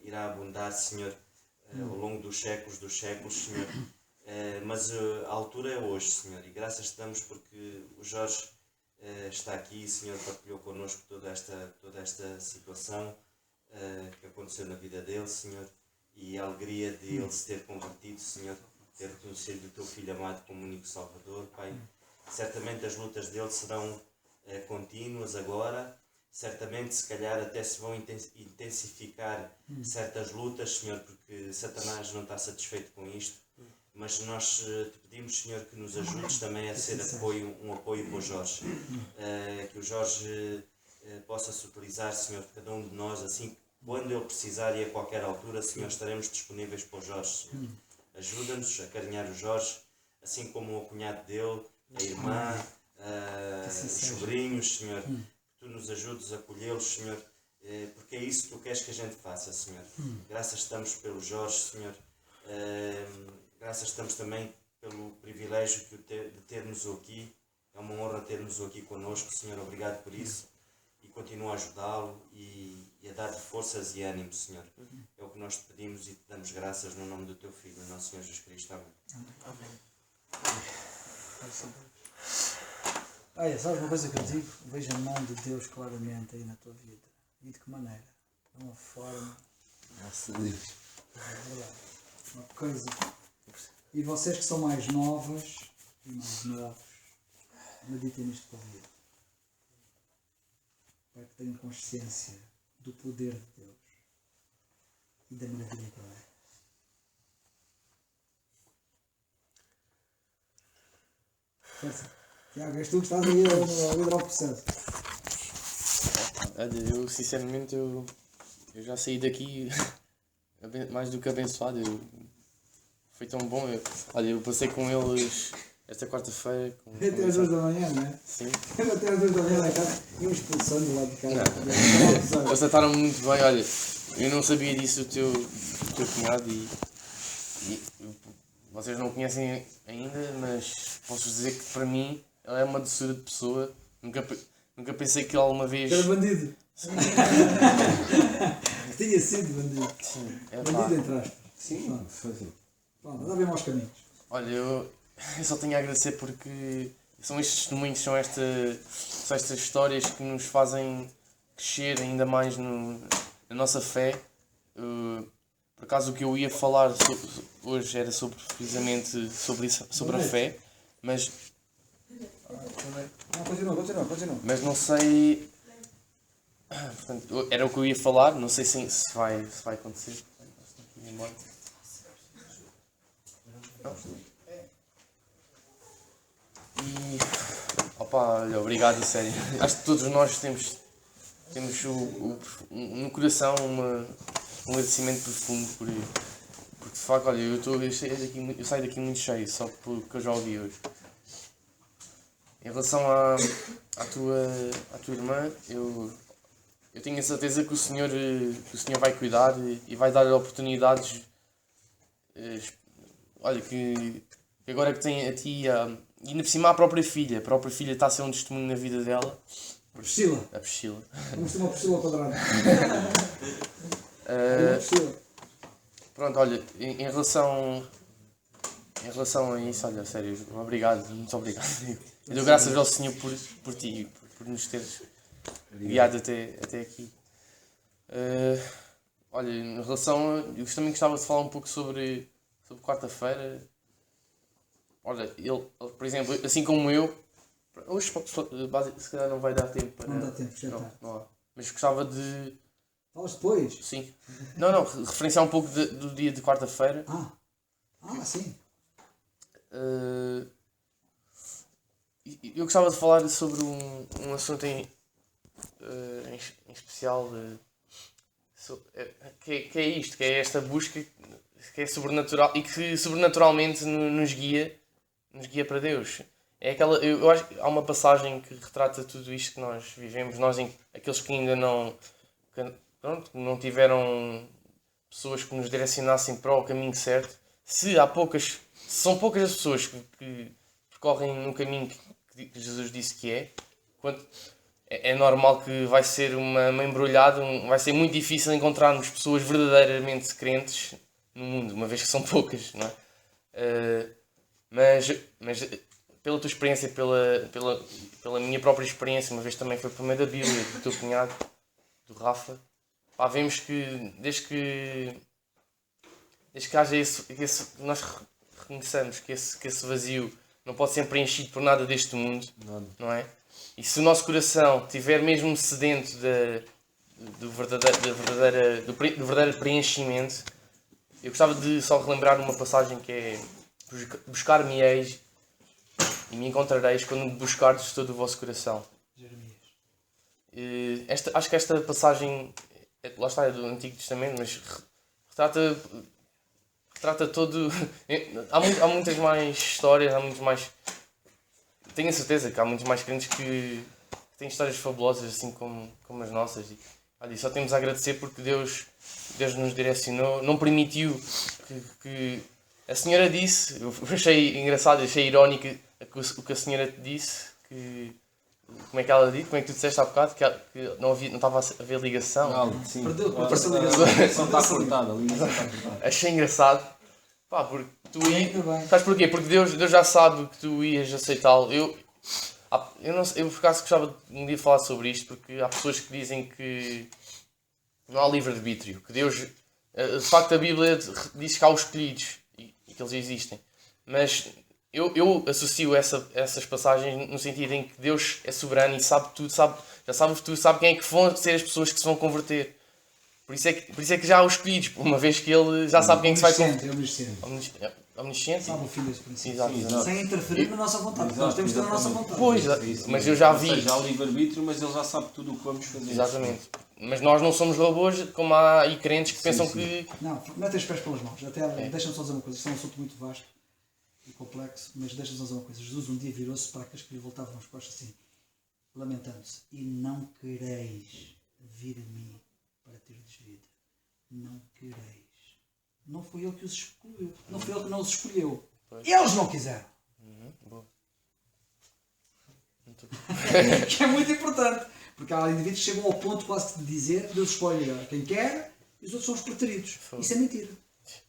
irá abundar, Senhor, ao longo dos séculos, Senhor. Mas a altura é hoje, Senhor, e graças te damos porque o Jorge está aqui, Senhor, partilhou connosco toda esta situação que aconteceu na vida dele, Senhor, e a alegria de ele se ter convertido, Senhor, ter reconhecido o Teu Filho amado como único Salvador, Pai. Certamente as lutas dele serão contínuas agora, certamente se calhar até se vão intensificar certas lutas, Senhor, porque Satanás não está satisfeito com isto, mas nós te pedimos, Senhor, que nos ajudes também a ser um apoio para o Jorge, que o Jorge possa se utilizar, Senhor, de cada um de nós, assim, quando ele precisar e a qualquer altura, Senhor, estaremos disponíveis para o Jorge, Senhor. Ajuda-nos a carinhar o Jorge, assim como o cunhado dele, a irmã, os sobrinhos, Senhor, que Tu nos ajudes a acolhê-los, Senhor, porque é isso que Tu queres que a gente faça, Senhor. Graças estamos pelo Jorge, Senhor, graças estamos também pelo privilégio de termos-o aqui, é uma honra termos-o aqui connosco, Senhor, obrigado por isso, e continua a ajudá-lo e a dar-lhe forças e ânimo, Senhor. É o que nós te pedimos e te damos graças no nome do Teu Filho, nosso Senhor Jesus Cristo. Amém. Amém. Olha, sabes uma coisa que eu digo? Vejo a mão de Deus claramente aí na tua vida. E de que maneira? De uma forma. Graças a Deus. É verdade. Uma coisa. E vocês que são mais novas e mais novos, meditem nisto para a vida. Para que tenham consciência do poder de Deus e da maravilha que Ele é. Força. Tiago, és tu que estás aí a liderar o processo. Olha, eu sinceramente eu já saí daqui mais do que abençoado. Foi tão bom. Eu passei com eles esta quarta-feira. Até às 2 da manhã, não é? Sim. Até às 2 da manhã na casa. Iam expulsando lá de casa. Eles trataram-me muito bem. Olha, eu não sabia disso do teu cunhado e vocês não o conhecem ainda, mas posso dizer que para mim ele é uma doçura de pessoa. Nunca pensei que alguma vez. Era bandido. Tinha sido bandido. Sim, Bandido entre aspas. Sim, foi assim. Pronto, anda bem aos caminhos. Olha, eu só tenho a agradecer porque são estes testemunhos, são estas histórias que nos fazem crescer ainda mais na nossa fé. Por acaso o que eu ia falar hoje era precisamente sobre a fé, mas Continua. mas não sei. Portanto, era o que eu ia falar, não sei se vai acontecer. E Opa, olha, obrigado, a sério. Acho que todos nós temos no coração um agradecimento profundo porque de facto, olha, eu saio daqui muito cheio, só porque eu já ouvi hoje. Em relação à tua irmã, eu tenho a certeza que o Senhor vai cuidar e vai dar oportunidades. Olha, que agora que tem a ti, e ainda por cima a própria filha está a ser um testemunho na vida dela. Priscila. A Priscila. Vamos ter uma Priscila ao quadrado. Pronto, olha, em relação a isso, olha, sério, obrigado, muito obrigado. Eu dou graças ao Senhor por ti, por nos teres guiado até aqui. Olha, em relação a... Eu também gostava de falar um pouco sobre quarta-feira. Olha, ele, por exemplo, assim como eu, hoje se calhar não vai dar tempo para... Não dá tempo, já está. Não há. Mas gostava de... Falas depois? Sim. Não, referenciar um pouco do dia de quarta-feira. Sim. Eu gostava de falar sobre um assunto em especial, que é isto, que é esta busca que é sobrenatural e que sobrenaturalmente nos guia para Deus. É eu acho que há uma passagem que retrata tudo isto que nós vivemos, aqueles que ainda não tiveram pessoas que nos direcionassem para o caminho certo. Se são poucas as pessoas que percorrem no caminho que Jesus disse que é normal que vai ser uma embrulhada, vai ser muito difícil encontrarmos pessoas verdadeiramente crentes no mundo, uma vez que são poucas, não é? Mas pela tua experiência, pela minha própria experiência, uma vez também foi por meio da Bíblia, do teu cunhado, do Rafa, vemos que desde que haja nós reconheçamos que esse vazio não pode ser preenchido por nada deste mundo, não é? E se o nosso coração estiver mesmo sedento do verdadeiro preenchimento, eu gostava de só relembrar uma passagem que é: buscar-me-eis e me encontrareis quando me buscardes de todo o vosso coração. Jeremias. Acho que esta passagem, lá está, é do Antigo Testamento, mas retrata todo... Há muitas mais histórias, há muitos mais... Tenho a certeza que há muitos mais crentes que têm histórias fabulosas, assim como as nossas. E só temos a agradecer porque Deus nos direcionou, não permitiu que... A senhora disse, eu achei engraçado, achei irónico o que a senhora disse, que... Como é que ela disse? Como é que tu disseste há bocado? Que não estava a haver ligação? Sim. Perdeu a ligação. A ligação está cortada. Achei engraçado. Porque tu ias... Sabes porquê? Porque Deus já sabe que tu ias aceitá-lo. Eu por acaso gostava de um dia falar sobre isto, porque há pessoas que dizem que não há livre-arbítrio. Que Deus... De facto a Bíblia diz que há os escolhidos e que eles existem. Mas... Eu associo essas passagens no sentido em que Deus é soberano e sabe tudo, já sabe o futuro, sabe quem é que vão ser as pessoas que se vão converter. Por isso é que já há os escolhidos, uma vez que Ele já sabe quem é que se vai converter. Omnisciente. Sabe o fim deste princípio. Exato. Sem interferir na nossa vontade. Nós temos de ter a nossa vontade. Pois, mas eu já vi. Ou seja, há o livre-arbítrio, mas Ele já sabe tudo o que vamos fazer. Exatamente. Mas nós não somos robôs, como há aí crentes que pensam que... Não, metem os pés pelas mãos. Deixa-me só dizer uma coisa, isto é um assunto muito vasto e complexo, mas deixa-nos dizer uma coisa. Jesus um dia virou-se para aqueles que lhe voltavam as costas assim, lamentando-se: e não quereis vir a mim para terdes vida. Não quereis. Não foi ele que os escolheu. Não foi ele que não os escolheu. Pois. Eles não quiseram. Boa. Que é muito importante. Porque há indivíduos que chegam ao ponto quase de dizer: Deus escolhe quem quer e os outros são os preteridos. Isso é mentira.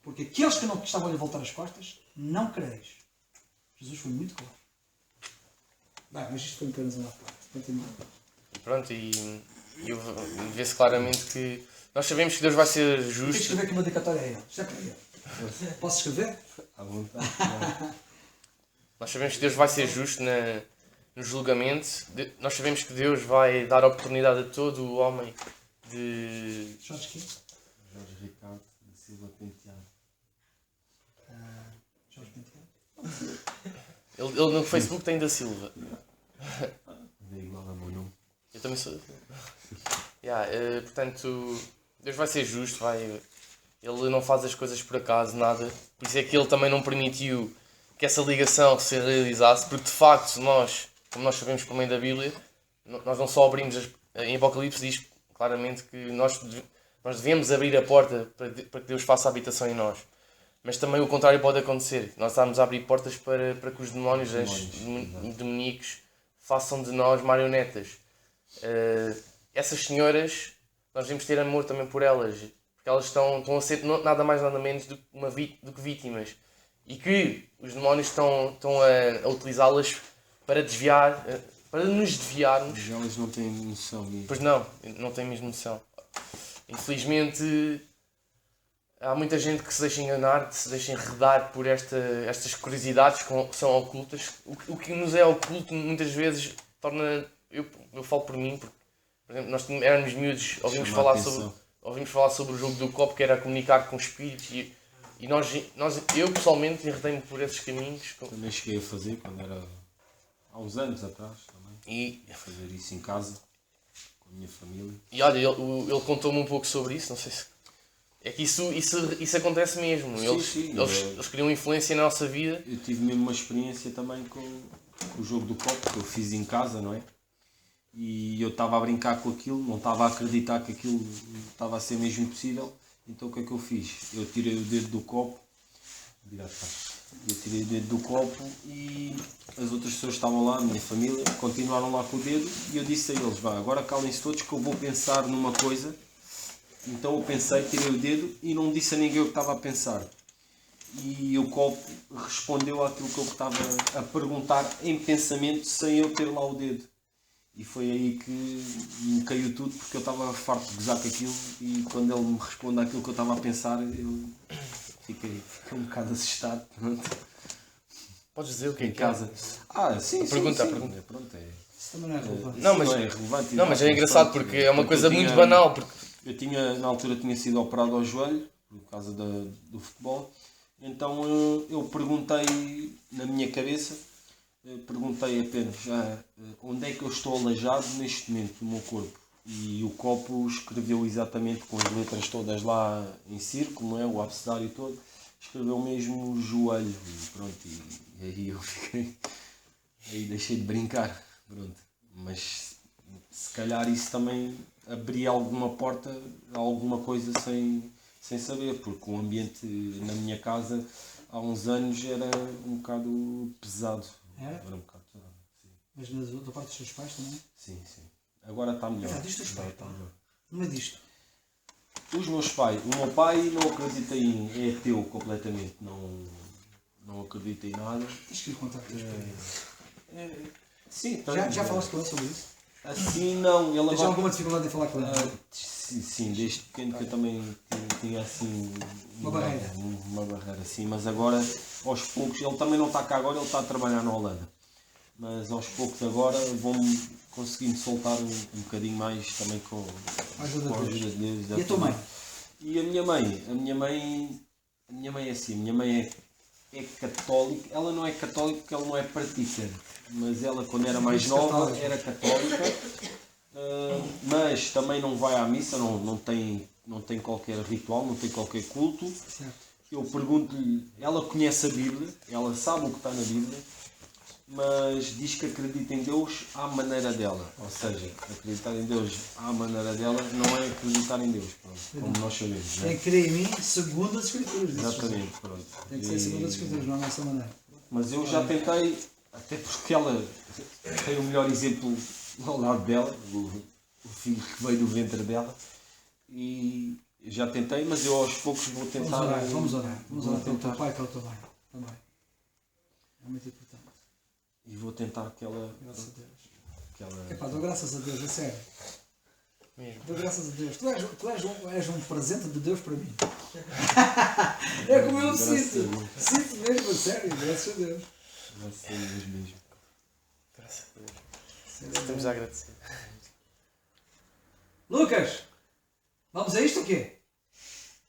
Porque aqueles que não estavam a lhe voltar as costas, não quereis. Jesus foi muito claro. Bem, mas isto foi apenas uma parte. Continua. Pronto, e vê-se claramente que nós sabemos que Deus vai ser justo. Tens de escrever aqui uma dedicatória a ele. Isto é para ele. Posso escrever? À vontade. Nós sabemos que Deus vai ser justo no julgamento. Nós sabemos que Deus vai dar oportunidade a todo o homem de... Jorge quê? Jorge Ricardo da Silva Penteado. Jorge Penteado? Ele no Facebook tem da Silva. também sou. Portanto, Deus vai ser justo, Ele não faz as coisas por acaso, nada. Por isso é que Ele também não permitiu que essa ligação se realizasse, porque de facto nós, como nós sabemos por meio da Bíblia, nós não só abrimos, em Apocalipse diz claramente que nós devemos abrir a porta para que Deus faça habitação em nós. Mas também o contrário pode acontecer. Nós estamos a abrir portas para que os demónios demoníacos façam de nós marionetas. Essas senhoras, nós devemos ter amor também por elas, porque elas estão a ser nada mais nada menos do que vítimas. E que os demónios estão a utilizá-las para desviar, para nos desviarmos. Mas elas não têm noção disso. Pois não têm mesmo noção. Infelizmente, há muita gente que se deixa enganar, que se deixa enredar por estas curiosidades que são ocultas. O que nos é oculto muitas vezes torna... Eu falo por mim, porque, por exemplo, nós éramos miúdos, ouvimos falar sobre o jogo do copo, que era comunicar com espíritos, e eu pessoalmente enredei-me por esses caminhos. Também cheguei a fazer quando era há uns anos atrás também. E a fazer isso em casa, com a minha família. E olha, ele contou-me um pouco sobre isso, não sei se... É que isso acontece mesmo. Eles criam influência na nossa vida. Eu tive mesmo uma experiência também com o jogo do copo, que eu fiz em casa, não é? E eu estava a brincar com aquilo, não estava a acreditar que aquilo estava a ser mesmo possível. Então o que é que eu fiz? Eu tirei o dedo do copo, e as outras pessoas estavam lá, a minha família, continuaram lá com o dedo, e eu disse a eles, agora calem-se todos que eu vou pensar numa coisa. Então eu pensei, tirei o dedo e não disse a ninguém o que estava a pensar. E o copo respondeu àquilo que eu estava a perguntar em pensamento, sem eu ter lá o dedo. E foi aí que me caiu tudo, porque eu estava farto de gozar com aquilo, e quando ele me responde àquilo que eu estava a pensar, eu fiquei um bocado assustado. Podes dizer o que é em que casa. Sim. Pergunta. Pronto, Isso também não é relevante. Não, mas é engraçado porque é uma coisa muito banal. Porque... Na altura tinha sido operado ao joelho, por causa do futebol, então eu perguntei na minha cabeça, perguntei apenas onde é que eu estou aleijado neste momento no meu corpo. E o copo escreveu exatamente com as letras todas lá em círculo, não é? O abecedário todo, escreveu mesmo o joelho, e pronto, e aí eu fiquei, aí deixei de brincar, pronto. Mas se calhar isso também abria alguma porta a alguma coisa sem saber, porque o ambiente na minha casa há uns anos era um bocado pesado. Era um bocado pesado, sim. Mas da parte dos teus pais também? Sim. Agora está melhor. Diz teus pais, não é disto. Os meus pais, o meu pai não acredita é ateu completamente, não acredita em nada. Tens que lhe contar com os teus pais. Sim, já falaste com ele sobre isso? Assim não. Ele Tens alguma dificuldade em falar com ele? Sim, desde pequeno que eu também tinha assim uma barreira assim, mas agora aos poucos, ele também não está cá agora, ele está a trabalhar na Holanda, mas aos poucos agora vou-me conseguindo soltar um bocadinho mais também com a ajuda de Deus. E a tua mãe? E a minha mãe é assim, a minha mãe é católica, ela não é católica porque ela não é praticante, mas ela quando era mais nova era católica, mas também não vai à missa, não tem qualquer ritual, não tem qualquer culto. Certo. Eu pergunto-lhe, ela conhece a Bíblia, ela sabe o que está na Bíblia, mas diz que acredita em Deus à maneira dela. Ou seja, acreditar em Deus à maneira dela não é acreditar em Deus, pronto, como nós sabemos. Tem que crer em mim segundo as Escrituras. Exatamente, pronto. Tem que ser segundo as Escrituras, não é a nossa maneira. Mas eu já tentei, até porque ela tem o melhor exemplo ao lado dela, o filho que veio do ventre dela, e já tentei, mas eu aos poucos vou tentar... Vamos orar pelo teu pai e pela tua mãe, também. É muito importante. E vou tentar que ela... Graças a Deus. Dou graças a Deus, é sério. Mesmo. Dou graças a Deus. Tu és um presente de Deus para mim. É como eu me sinto. Sinto mesmo, a sério, graças a Deus. Graças a Deus mesmo. Graças a Deus. Estamos a agradecer. Lucas, vamos a isto ou quê?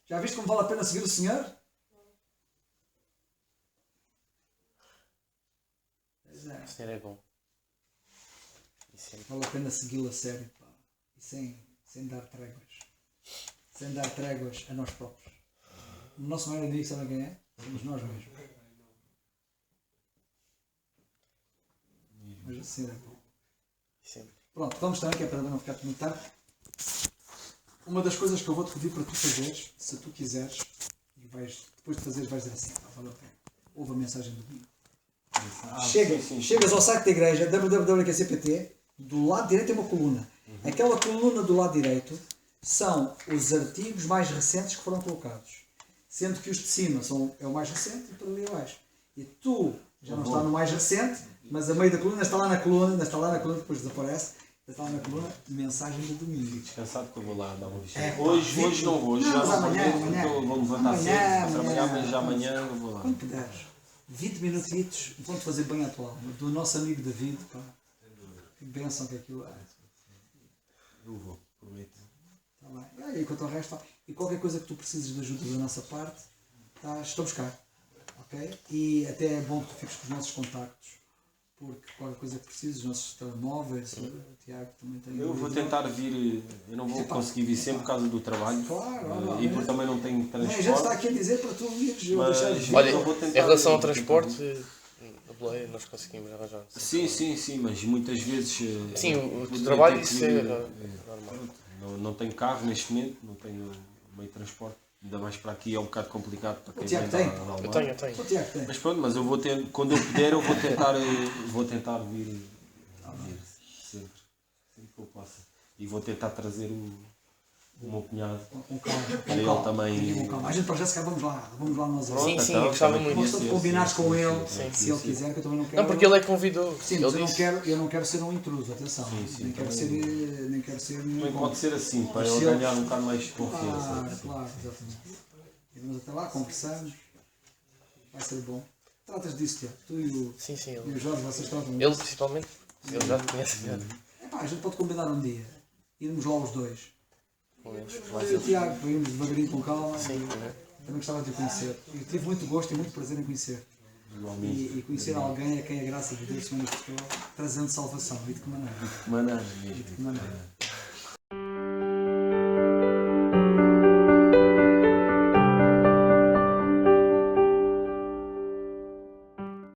Já viste como vale a pena seguir o Senhor? O Senhor é bom. Vale a pena segui-lo a sério, pá. E sem dar tréguas. Sem dar tréguas a nós próprios. O nosso maior inimigo, sabem quem é? Somos nós mesmos. Mas assim é bom. Sempre. Pronto, vamos também, que é para não ficar muito tarde. Uma das coisas que eu vou-te pedir para tu fazeres, se tu quiseres, e depois de fazeres vais dizer assim, vale a pena. Ouve a mensagem do domingo. Chegas ao site da igreja, www.qcpt, do lado direito tem uma coluna. Aquela coluna do lado direito são os artigos mais recentes que foram colocados. Sendo que os de cima é o mais recente e por ali abaixo. E tu já não está no mais recente, mas a meio da coluna está lá na coluna, depois desaparece, está lá na coluna, mensagem do domingo. Descansado que eu vou lá dar uma vista. É, Hoje não vou, já mas não amanhã, vou, porque eu vou levantar cedo para trabalhar, mas já amanhã eu vou lá. Quando puderes, 20 minutitos, vão-te fazer bem à tua alma. Do nosso amigo David, pá. Que bênção que aquilo é. Eu vou, prometo. Tá bem. E quanto ao resto, e qualquer coisa que tu precises de ajuda da nossa parte, estamos cá. Ok? E até é bom que tu fiques com os nossos contactos, porque qualquer coisa que precises, os nossos telemóveis, o Tiago também tem. Eu vou tentar vir, eu não vou conseguir vir sempre por causa do trabalho. Claro, e porque também não tenho a gente está transporte. aqui a dizer para tu vires. Mas, Olha, eu vou em tentar relação ao vir, transporte, a boleia nós conseguimos arranjar. Sim, mas muitas vezes. Sim, o poderia trabalho ter que isso é vir, normal. não tenho carro neste momento, não tenho meio de transporte. Ainda mais para aqui é um bocado complicado para quem Tiago vem tem. da Eu Almada. tenho. O Tiago tem. Mas pronto, mas eu vou ter, quando eu puder, eu vou tentar vir sempre que eu possa. E vou tentar trazer o meu cunhado. Com calma. Para ele também. Com calma. A gente para já se calhar vamos lá nós. Sim, Pronto, sim, então, eu gostava também muito. Vamos todos combinar com ele, sim, se ele quiser, que eu também não quero. Não, porque ele é que convidou. Sim, Ele mas disse. eu não quero ser um intruso, atenção. Sim, nem quero ser Também nenhum. pode ser assim, para Mas ele se ele- ganhar um bocado mais de confiança. Claro, exatamente. E vamos até lá, conversamos. Vai ser bom. Tratas disso, Tiago. Tu Sim, e o ele. Jorge, vocês tratam Ele disso. principalmente. Ele já te conhece melhor. A gente pode combinar um dia. Irmos lá os dois. Com eles. Eu e o Tiago, para irmos devagarinho com calma. Sim, né? Também gostava de o conhecer. Eu tive muito gosto e muito prazer em conhecer. Igualmente. E conhecer alguém a quem a graça de Deus se manifestou, trazendo salvação. E de que maneira? Maneira mesmo. De que maneira?